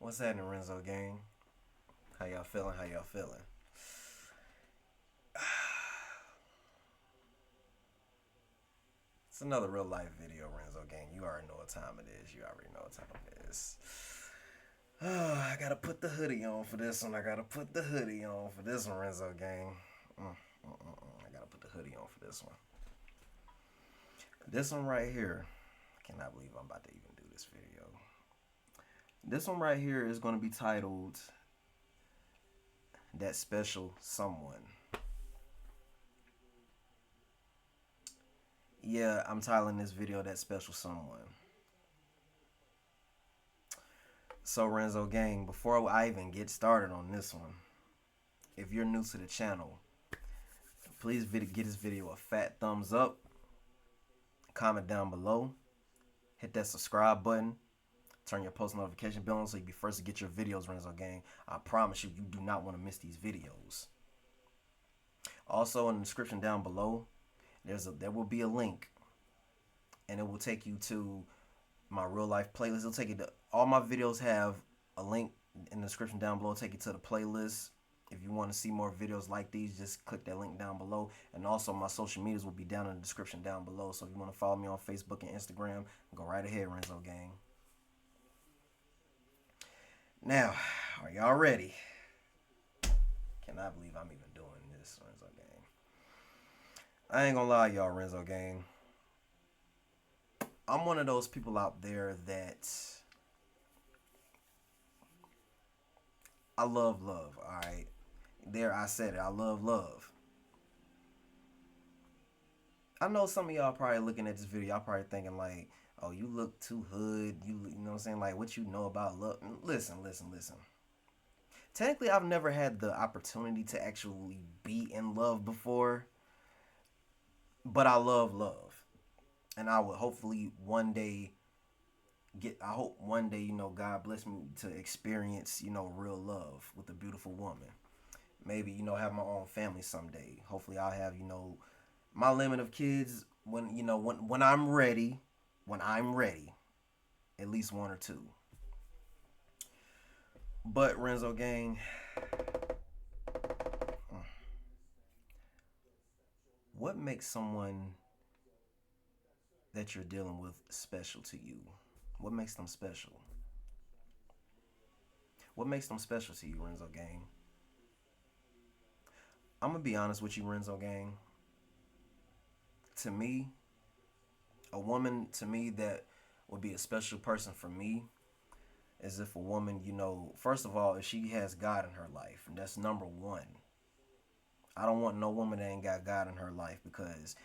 What's happening, Renzo gang? How y'all feeling? How y'all feeling? It's another real life video, Renzo gang. You already know what time it is. You already know what time it is. I gotta put the hoodie on for this one. I gotta put the hoodie on for this one, Renzo gang. I gotta put the hoodie on for this one. This one right here. I cannot believe I'm about to even do this video. This one right here is going to be titled That Special Someone. Yeah, I'm titling this video That Special Someone. So, Renzo gang, before I even get started on this one, if you're new to the channel, please get this video a fat thumbs up, comment down below, hit that subscribe button, turn your post notification bell on so you be first to get your videos, Renzo gang. I promise you, you do not want to miss these videos. Also, in the description down below, there will be a link, and it will take you to my real life playlist. It'll take you to all my videos. Have a link in the description down below. Take you to the playlist. If you want to see more videos like these, just click that link down below. And also, my social medias will be down in the description down below. So if you want to follow me on Facebook and Instagram, go right ahead, Renzo gang. Now, are y'all ready? Cannot believe I'm even doing this, Renzo gang. I ain't gonna lie, y'all, Renzo gang. I'm one of those people out there that I love love, alright? There, I said it. I love love. I know some of y'all probably looking at this video, y'all probably thinking like, oh, you look too hood. You know what I'm saying? Like, what you know about love? Listen. Technically, I've never had the opportunity to actually be in love before, but I love love. And I would hopefully one day I hope one day, God bless me to experience, real love with a beautiful woman. Maybe, have my own family someday. Hopefully I'll have, my limit of kids when I'm ready, at least one or two. But Renzo gang, what makes someone that you're dealing with special to you? What makes them special? What makes them special to you, Renzo gang? I'm gonna be honest with you, Renzo gang. To me, a woman to me that would be a special person for me is if a woman, first of all, if she has God in her life, and that's number one. I don't want no woman that ain't got God in her life, because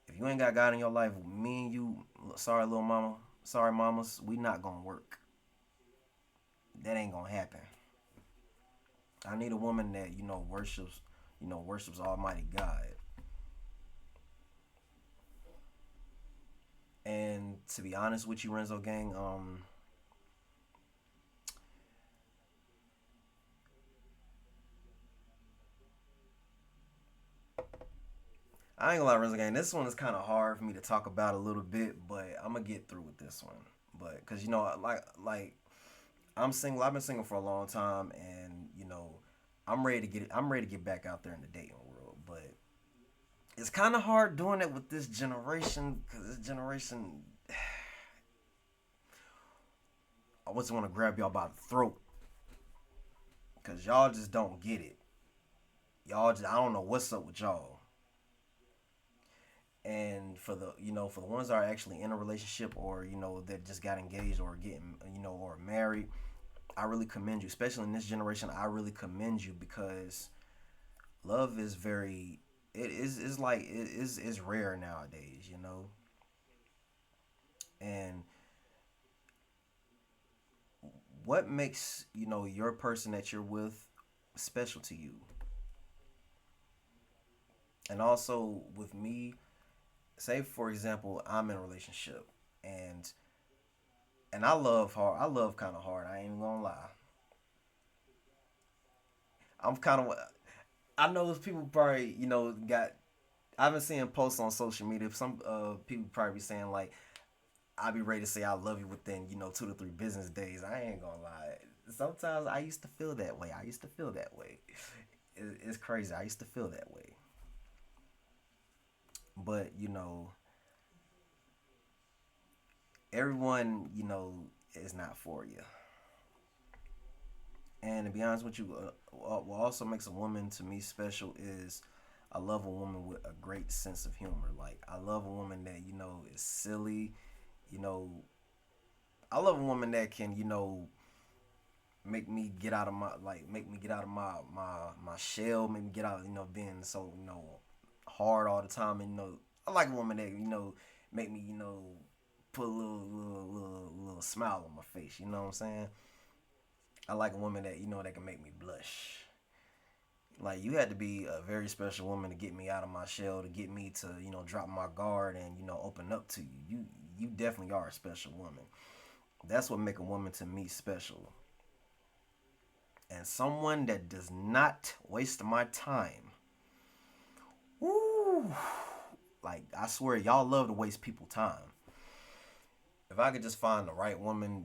if you ain't got God in your life, me and you, sorry little mama, sorry mamas, we not gonna work. That ain't gonna happen. I need a woman that worships Almighty God. And to be honest with you, Renzo gang, I ain't gonna lie, Renzo gang. This one is kind of hard for me to talk about a little bit, but I'm gonna get through with this one. But because like I'm single. I've been single for a long time, and I'm ready to get back out there in the dating world. But it's kind of hard doing it with this generation, because this generation, I just want to grab y'all by the throat, because y'all just don't get it. I don't know what's up with y'all. And for the ones that are actually in a relationship, or that just got engaged or getting or married, I really commend you, especially in this generation. I really commend you, because love is very, it is like it is rare nowadays, and what makes your person that you're with special to you. And also with me, say for example, I'm in a relationship, and I love hard. I love kind of hard. I ain't even gonna lie. I'm kind of. I know those people probably got. I've been seeing posts on social media. Some people probably be saying like, I'll be ready to say I love you within 2 to 3 business days. I ain't gonna lie. Sometimes I used to feel that way. I used to feel that way. It's crazy. I used to feel that way. But everyone is not for you. And to be honest with you, what also makes a woman to me special is I love a woman with a great sense of humor. Like I love a woman that is silly. You know, I love a woman that can make me get out of my shell, make me get out being so hard all the time. And I like a woman that make me put a little smile on my face. You know what I'm saying? I like a woman that that can make me blush. Like you had to be a very special woman to get me out of my shell, to get me to drop my guard and open up to you. You definitely are a special woman. That's what make a woman to me special. And someone that does not waste my time. Woo! Like I swear, y'all love to waste people time. If I could just find the right woman,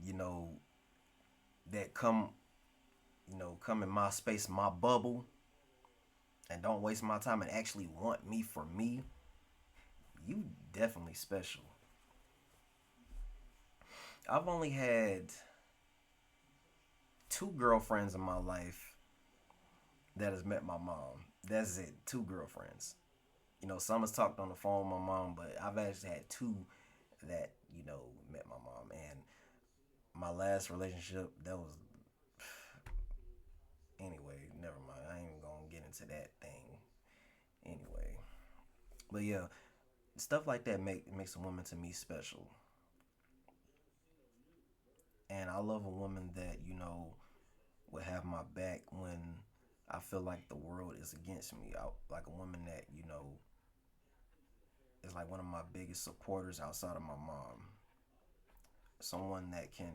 that come in my space, my bubble, and don't waste my time and actually want me for me, you definitely special. I've only had two girlfriends in my life that has met my mom. That's it. Two girlfriends. Some has talked on the phone with my mom, but I've actually had two that met my mom. And my last relationship, that was anyway. Never mind. I ain't even gonna get into that thing. Anyway, but yeah, stuff like that makes a woman to me special. And I love a woman that will have my back when I feel like the world is against me. I like a woman that is like one of my biggest supporters outside of my mom. Someone that can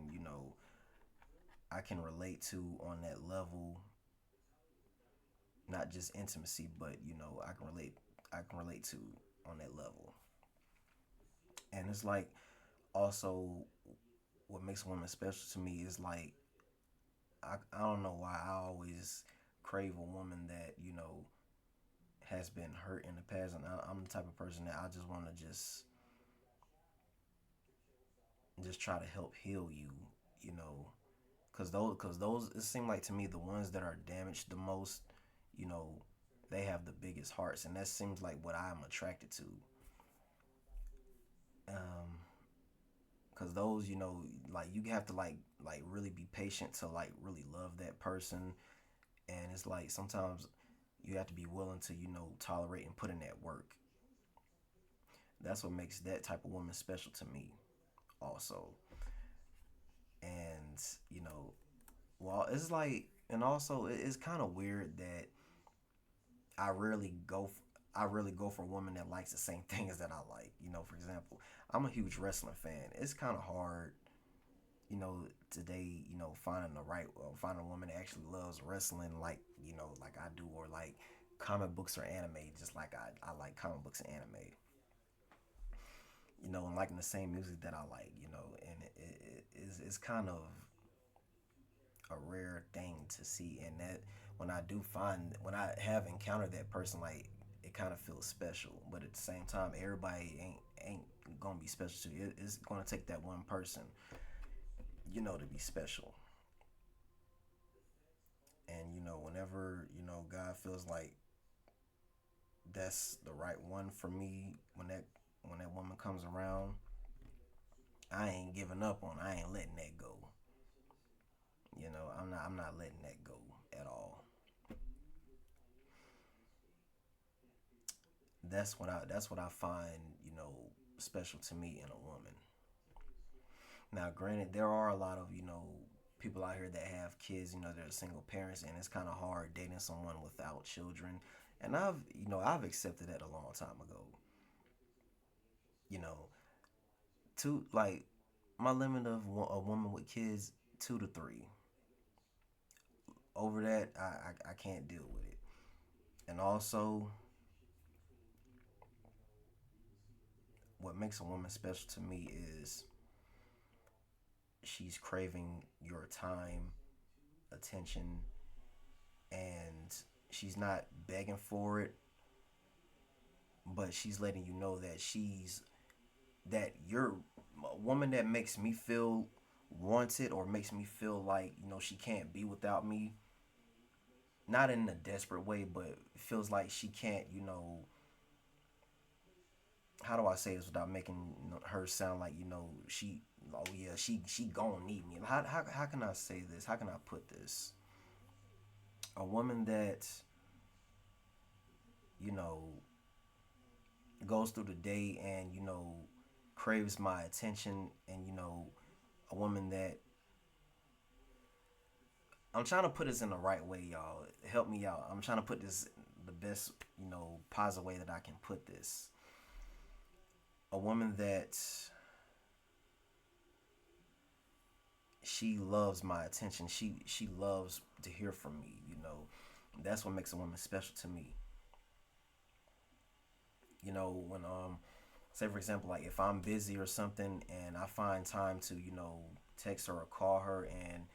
I can relate to on that level, not just intimacy, but I can relate to on that level. And it's like also what makes a woman special to me is like I don't know why I always crave a woman that has been hurt in the past, and I'm the type of person that I just want to just try to help heal you, you know, because those it seems like to me the ones that are damaged the most, you know, they have the biggest hearts, and that seems like what I'm attracted to. Because those, like you have to like really be patient to like really love that person, and it's like sometimes you have to be willing to tolerate and put in that work. That's what makes that type of woman special to me also. And you know well it's like, and also it's kind of weird that I rarely go I really go for a woman that likes the same things that I like. For example, I'm a huge wrestling fan. It's kind of hard, today, finding a woman that actually loves wrestling like I do, or like comic books or anime, just like I like comic books and anime, and liking the same music that I like, and it's kind of a rare thing to see. And that when I have encountered that person, like it kind of feels special. But at the same time, everybody ain't gonna be special to you. It's gonna take that one person, to be special. And whenever God feels like that's the right one for me, when that woman comes around, I ain't giving up on. I ain't letting that go. I'm not letting that go at all. That's what I find special to me in a woman. Now, granted, there are a lot of people out here that have kids. They're single parents, and it's kind of hard dating someone without children. And I've accepted that a long time ago. You know, two like my limit of a woman with kids, 2 to 3. Over that, I can't deal with it. And also, what makes a woman special to me is she's craving your time, attention, and she's not begging for it, but she's letting you know that you're a woman that makes me feel wanted, or makes me feel like, she can't be without me. Not in a desperate way, but it feels like she can't, how do I say this without making, her sound like, she, oh yeah, she gonna need me. How can I say this? How can I put this? A woman that, you know, goes through the day and, craves my attention, and, a woman that, I'm trying to put this in the right way, y'all. Help me out. I'm trying to put this the best, positive way that I can put this. A woman that, she loves my attention. She loves to hear from me. That's what makes a woman special to me. When say for example, like if I'm busy or something and I find time to, text her or call her, and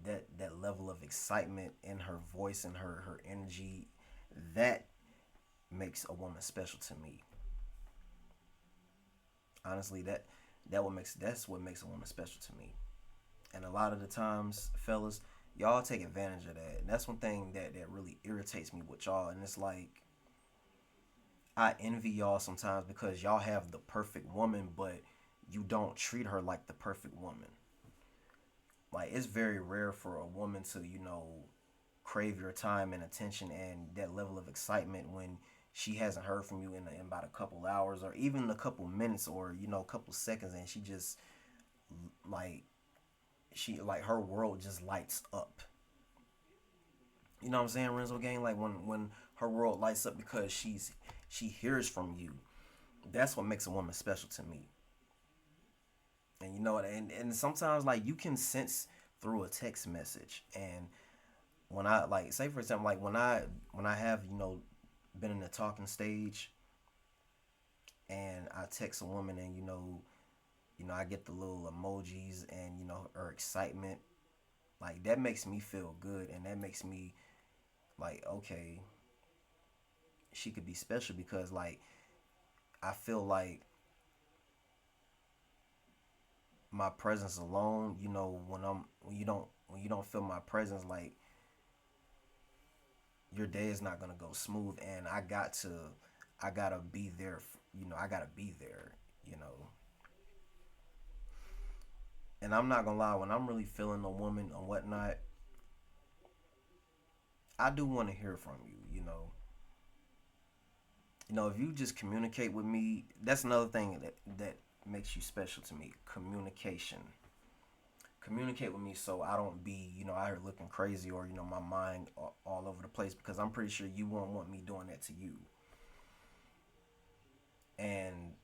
that level of excitement in her voice and her energy, that makes a woman special to me. Honestly, that's what makes a woman special to me. And a lot of the times, fellas, y'all take advantage of that. And that's one thing that really irritates me with y'all. And it's like, I envy y'all sometimes because y'all have the perfect woman, but you don't treat her like the perfect woman. Like, it's very rare for a woman to, crave your time and attention and that level of excitement when she hasn't heard from you in about a couple hours, or even a couple minutes, or, a couple seconds, and she just, like, her world just lights up. You know what I'm saying, Renzo gang? Like, when her world lights up because she hears from you. That's what makes a woman special to me. And and sometimes, like, you can sense through a text message. And when I, like, say for example, like when I have, been in the talking stage, and I text a woman, and I get the little emojis, and her excitement, like, that makes me feel good, and that makes me like, okay, she could be special, because, like, I feel like my presence alone, when you don't feel my presence, like, your day is not gonna go smooth, and I gotta be there. I gotta be there. You know, and I'm not gonna lie, when I'm really feeling a woman or whatnot, I do want to hear from you. If you just communicate with me, that's another thing that makes you special to me. Communication. Communicate with me so I don't be, out here looking crazy, or, my mind all over the place, because I'm pretty sure you won't want me doing that to you. And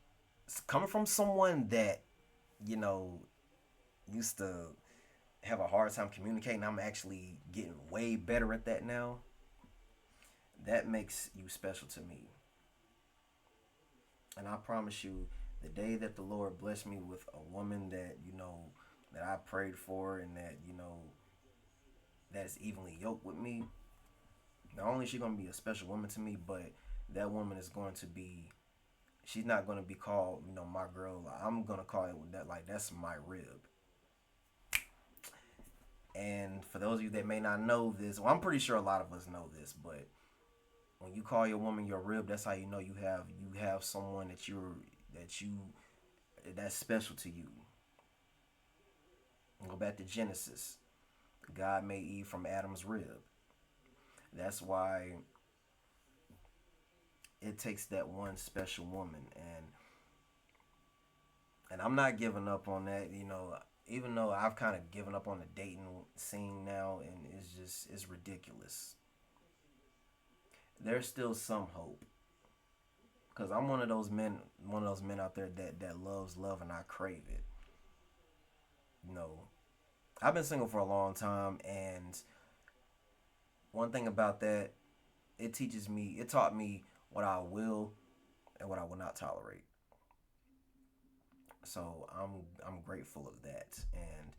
coming from someone that, you know, used to have a hard time communicating, I'm actually getting way better at that now. That makes you special to me. And I promise you, the day that the Lord blessed me with a woman that, that I prayed for, and that, that's evenly yoked with me, not only is she going to be a special woman to me, but that woman is going to be, she's not going to be called, my girl. I'm going to call it that, like, that's my rib. And for those of you that may not know this, well, I'm pretty sure a lot of us know this, but when you call your woman your rib, that's how you know you have someone that's special to you. Go back to Genesis. God made Eve from Adam's rib. That's why it takes that one special woman, and I'm not giving up on that. Even though I've kind of given up on the dating scene now, and it's ridiculous. There's still some hope, because I'm one of those men out there that loves love, and I crave it. You know, I've been single for a long time, and one thing about that, it taught me what I will and what I will not tolerate. So I'm grateful of that, and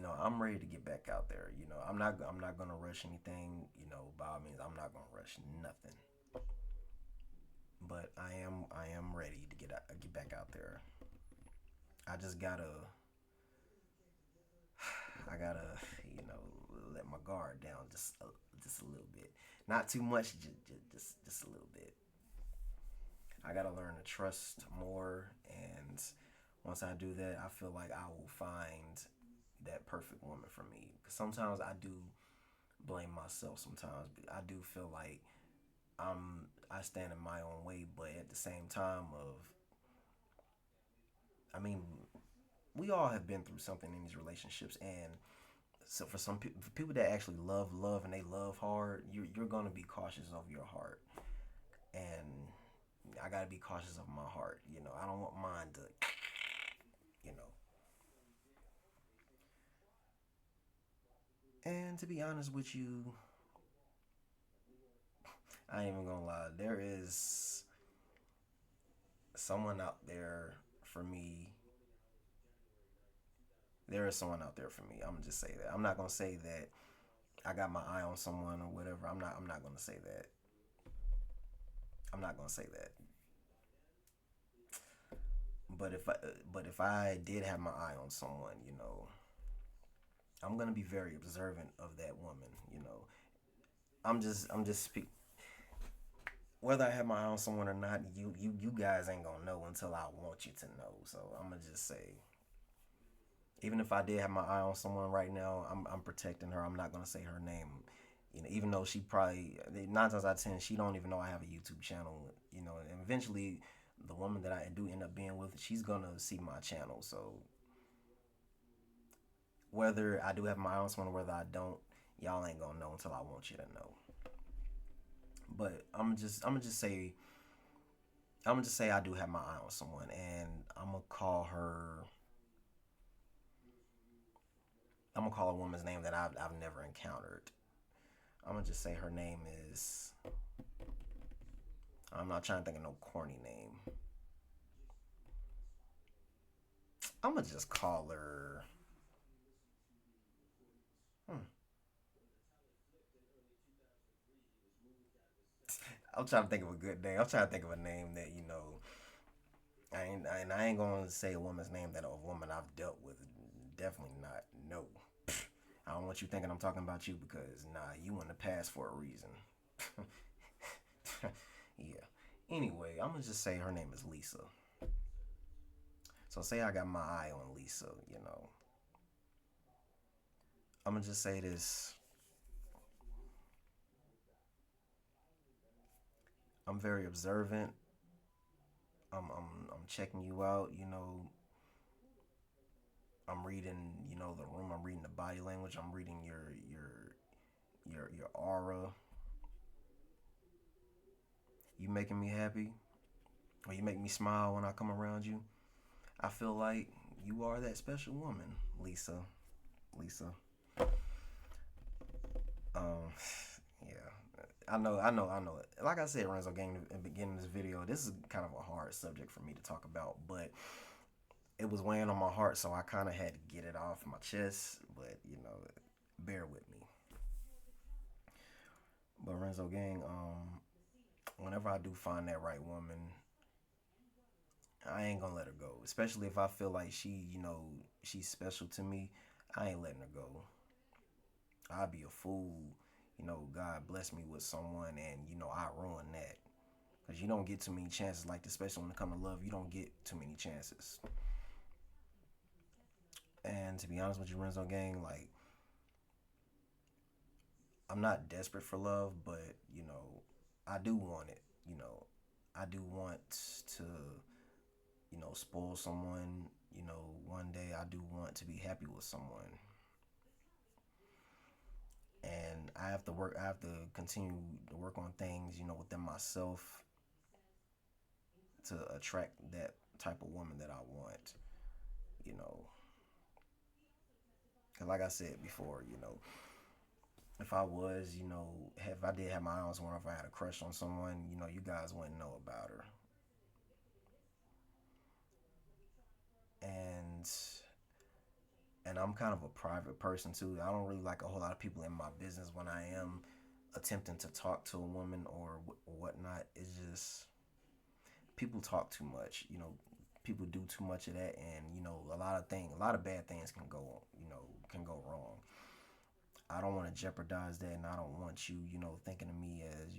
I'm ready to get back out there. I'm not gonna rush anything. By all means, I'm not gonna rush nothing. But I am ready to get back out there. I just gotta let my guard down just a little bit. Not too much, just a little bit. I gotta learn to trust more, and once I do that, I feel like I will find that perfect woman for me. Because sometimes I do blame myself. Sometimes I do feel like I stand in my own way, but at the same time, I mean, we all have been through something in these relationships, and so for some people, for people that actually love and they love hard, you're gonna be cautious of your heart, and I gotta be cautious of my heart. I don't want mine to, you know. And to be honest with you, I ain't even gonna lie. There is someone out there for me. There is someone out there for me. I'm gonna just say that. I'm not gonna say that I got my eye on someone or whatever. I'm not gonna say that. I'm not gonna say that. But if I did have my eye on someone, I'm gonna be very observant of that woman. I'm just speak. Whether I have my eye on someone or not, you guys ain't gonna know until I want you to know. So I'm gonna just say, even if I did have my eye on someone right now, I'm protecting her. I'm not gonna say her name. Even though she probably 9 times out of 10 she don't even know I have a YouTube channel. And eventually, the woman that I do end up being with, she's gonna see my channel. So whether I do have my eye on someone or whether I don't, y'all ain't gonna know until I want you to know. But I'm gonna just say I do have my eye on someone, and I'm gonna call a woman's name that I've never encountered. I'm gonna just say her name is. I'm not trying to think of no corny name. I'm gonna just call her. Hmm, I'm trying to think of a good name. I'm trying to think of a name that I ain't gonna say a woman's name that a woman I've dealt with. Definitely not. No. I don't want you thinking I'm talking about you because nah, you in the past for a reason. Yeah. Anyway, I'm gonna just say her name is Lisa. So say I got my eye on Lisa. I'm gonna just say this. I'm very observant. I'm checking you out. I'm reading. The room. I'm reading the body language. I'm reading your aura. You making me happy, or you make me smile when I come around you. I feel like you are that special woman, Lisa. Lisa. Um, yeah. I know. Like I said, Renzo, gang, in the beginning of this video, this is kind of a hard subject for me to talk about, but it was weighing on my heart, so I kind of had to get it off my chest. But bear with me. But Renzo, gang, whenever I do find that right woman, I ain't gonna let her go. Especially if I feel like she's special to me. I ain't letting her go. I'd be a fool. God bless me with someone, and I ruin that. Cause you don't get too many chances like this, especially when it comes to love. You don't get too many chances. And to be honest with you, Renzo gang, like I'm not desperate for love, but I do want it. I do want to spoil someone. One day I do want to be happy with someone, and I have to work. I have to continue to work on things, within myself to attract that type of woman that I want. You know, cause like I said before, if I was, if I did have my eyes on her, if I had a crush on someone, you guys wouldn't know about her. And and I'm kind of a private person too. I don't really like a whole lot of people in my business when I am attempting to talk to a woman or whatnot. It's just people talk too much. People do too much of that, and a lot of bad things can go, can go wrong. I don't want to jeopardize that, and I don't want you, thinking of me as,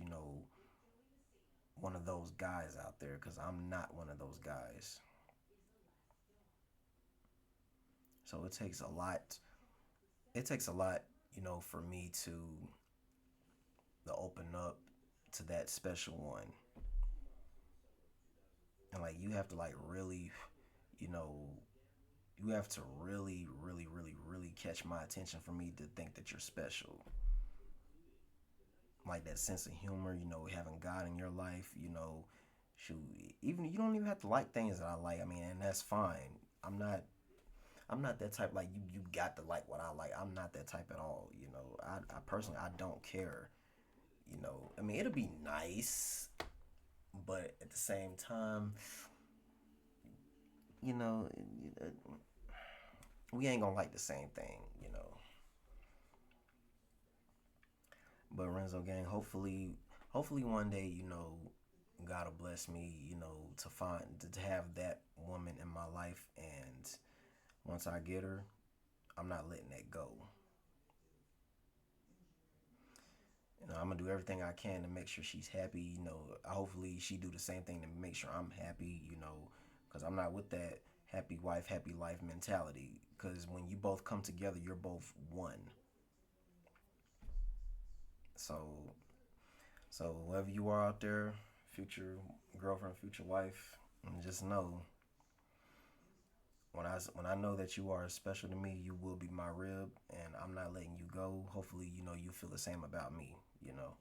one of those guys out there, because I'm not one of those guys. So it takes a lot. It takes a lot, for me to open up to that special one, and like you have to like really, you know, you have to really, really, really, really catch my attention for me to think that you're special. Like that sense of humor, having God in your life, shoot, even you don't even have to like things that I like. I mean, and that's fine. I'm not I'm not that type like you got to like what I like. I'm not that type at all. I personally I don't care. I mean it'll be nice, but at the same time, you know, we ain't gonna like the same thing. But Renzo gang, hopefully one day, God will bless me, to find to have that woman in my life, and once I get her, I'm not letting that go. I'm gonna do everything I can to make sure she's happy. Hopefully she do the same thing to make sure I'm happy. Because I'm not with that happy wife, happy life mentality. Because when you both come together, you're both one. So, so whoever you are out there, future girlfriend, future wife, just know when I know that you are special to me, you will be my rib, and I'm not letting you go. Hopefully, you feel the same about me. You know.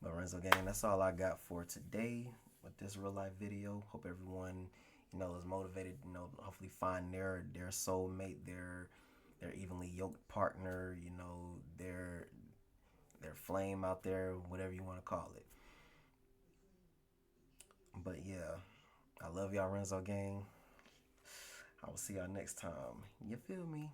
But Renzo gang, that's all I got for today with this real life video. Hope everyone, is motivated. Hopefully find their soulmate, their evenly yoked partner. Their flame out there, whatever you want to call it. But yeah, I love y'all, Renzo gang. I will see y'all next time. You feel me?